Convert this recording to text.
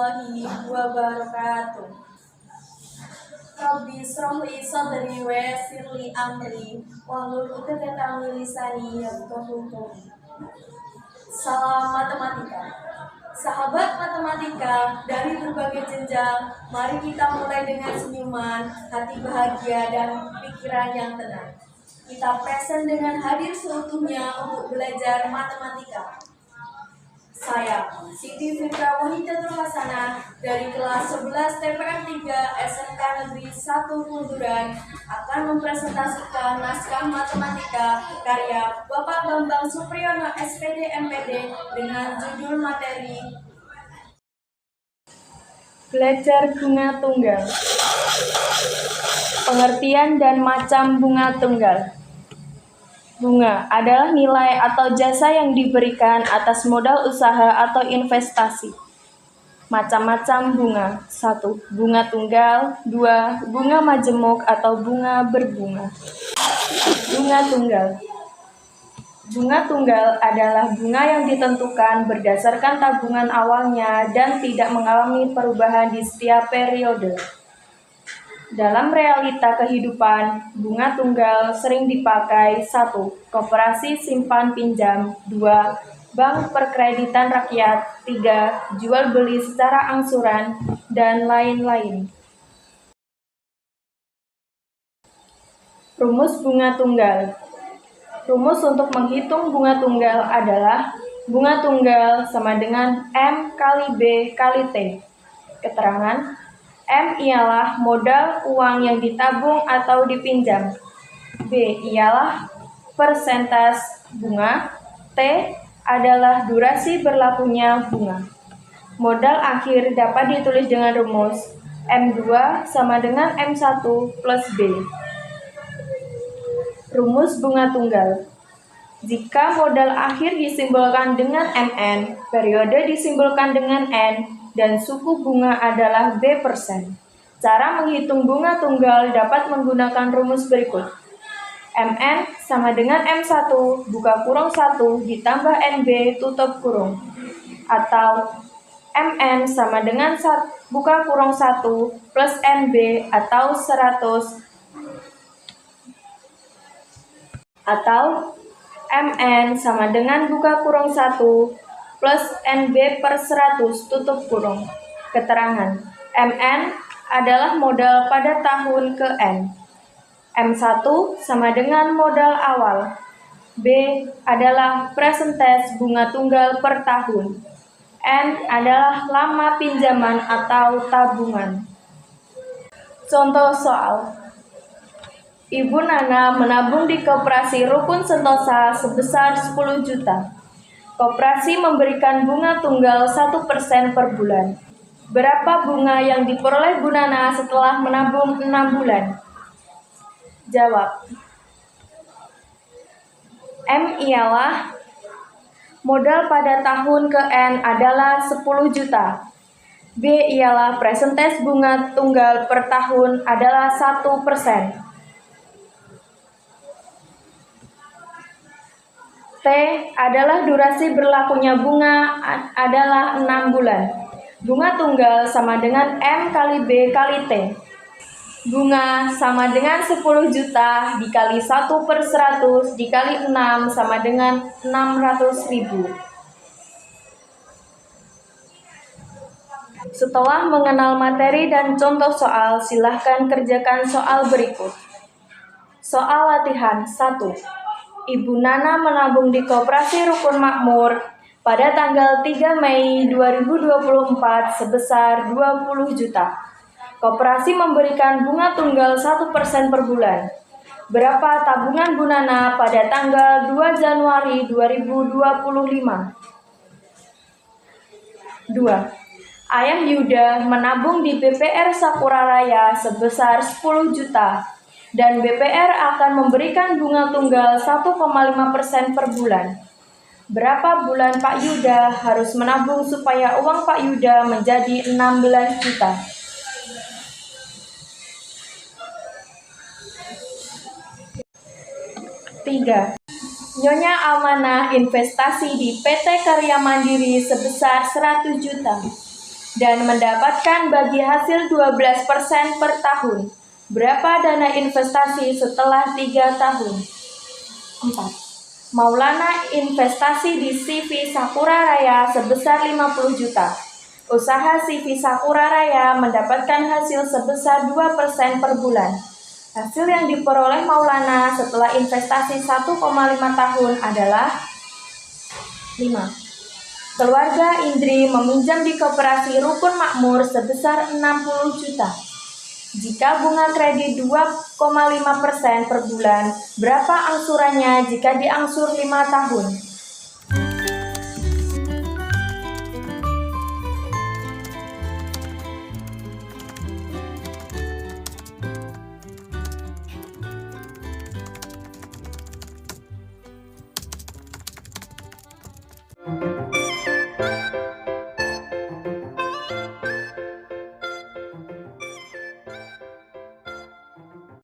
warahmatullahi wabarakatuh. Rabbi shrah li sadri wa yassir li amri wahlul 'uqdatam min lisani yafqahu qawli. Salam matematika. Sahabat matematika dari berbagai jenjang, mari kita mulai dengan senyuman, hati bahagia dan pikiran yang tenang. Kita present dengan hadir seutuhnya untuk belajar matematika. Saya, Siti Fitra Wahidatul Hasanah dari kelas 11 TPM 3 SMK Negeri 1 Kunduran akan mempresentasikan naskah matematika karya Bapak Bambang Supriyono SPD MPD dengan judul materi Belajar bunga tunggal. Pengertian dan macam bunga tunggal. Bunga adalah nilai atau jasa yang diberikan atas modal usaha atau investasi. Macam-macam bunga. 1. Bunga tunggal. 2. Bunga majemuk atau bunga berbunga. Bunga tunggal. Bunga tunggal adalah bunga yang ditentukan berdasarkan tabungan awalnya dan tidak mengalami perubahan di setiap periode. Dalam realita kehidupan, bunga tunggal sering dipakai 1. Koperasi simpan pinjam. 2. Bank perkreditan rakyat. 3. Jual beli secara angsuran, dan lain-lain. Rumus bunga tunggal. Rumus untuk menghitung bunga tunggal adalah bunga tunggal sama dengan M kali B kali T. Keterangan: M ialah modal uang yang ditabung atau dipinjam. B ialah persentase bunga. T adalah durasi berlakunya bunga. Modal akhir dapat ditulis dengan rumus M2 sama dengan M1 plus B. Rumus bunga tunggal. Jika modal akhir disimbolkan dengan MN, periode disimbolkan dengan N, dan suku bunga adalah B%. Cara menghitung bunga tunggal dapat menggunakan rumus berikut. MN sama dengan M1 buka kurung 1 ditambah NB tutup kurung. Atau MN sama dengan buka kurung 1 plus NB atau 100. Atau MN sama dengan buka kurung 1 plus NB per 100 tutup kurung. Keterangan: MN adalah modal pada tahun ke N. M1 sama dengan modal awal. B adalah persentase bunga tunggal per tahun. N adalah lama pinjaman atau tabungan. Contoh soal. Ibu Nana menabung di Koperasi Rukun Sentosa sebesar 10 juta. Koperasi memberikan bunga tunggal 1% per bulan. Berapa bunga yang diperoleh Bu Nana setelah menabung 6 bulan? Jawab. M ialah modal pada tahun ke N adalah 10 juta. B ialah persentase bunga tunggal per tahun adalah 1%. T adalah durasi berlakunya bunga adalah 6 bulan. Bunga tunggal sama dengan M kali B kali T. Bunga sama dengan 10 juta dikali 1/100 dikali 6 sama dengan 600.000. Setelah mengenal materi dan contoh soal, silahkan kerjakan soal berikut. Soal latihan 1. Ibu Nana menabung di Koperasi Rukun Makmur pada tanggal 3 Mei 2024 sebesar 20 juta. Koperasi memberikan bunga tunggal 1% per bulan. Berapa tabungan Bu Nana pada tanggal 2 Januari 2025? 2. Ayah Yuda menabung di BPR Sakura Raya sebesar 10 juta. Dan BPR akan memberikan bunga tunggal 1,5% per bulan. Berapa bulan Pak Yuda harus menabung supaya uang Pak Yuda menjadi 16 juta? Tiga. Nyonya Amanah investasi di PT Karya Mandiri sebesar 100 juta. dan mendapatkan bagi hasil 12% per tahun. Berapa dana investasi setelah 3 tahun? 4. Maulana investasi di CV Sakura Raya sebesar 50 juta. Usaha CV Sakura Raya mendapatkan hasil sebesar 2% per bulan. Hasil yang diperoleh Maulana setelah investasi 1,5 tahun adalah 5. Keluarga Indri meminjam di Koperasi Rukun Makmur sebesar 60 juta. Jika bunga kredit 2,5% per bulan, berapa angsurannya jika diangsur 5 tahun?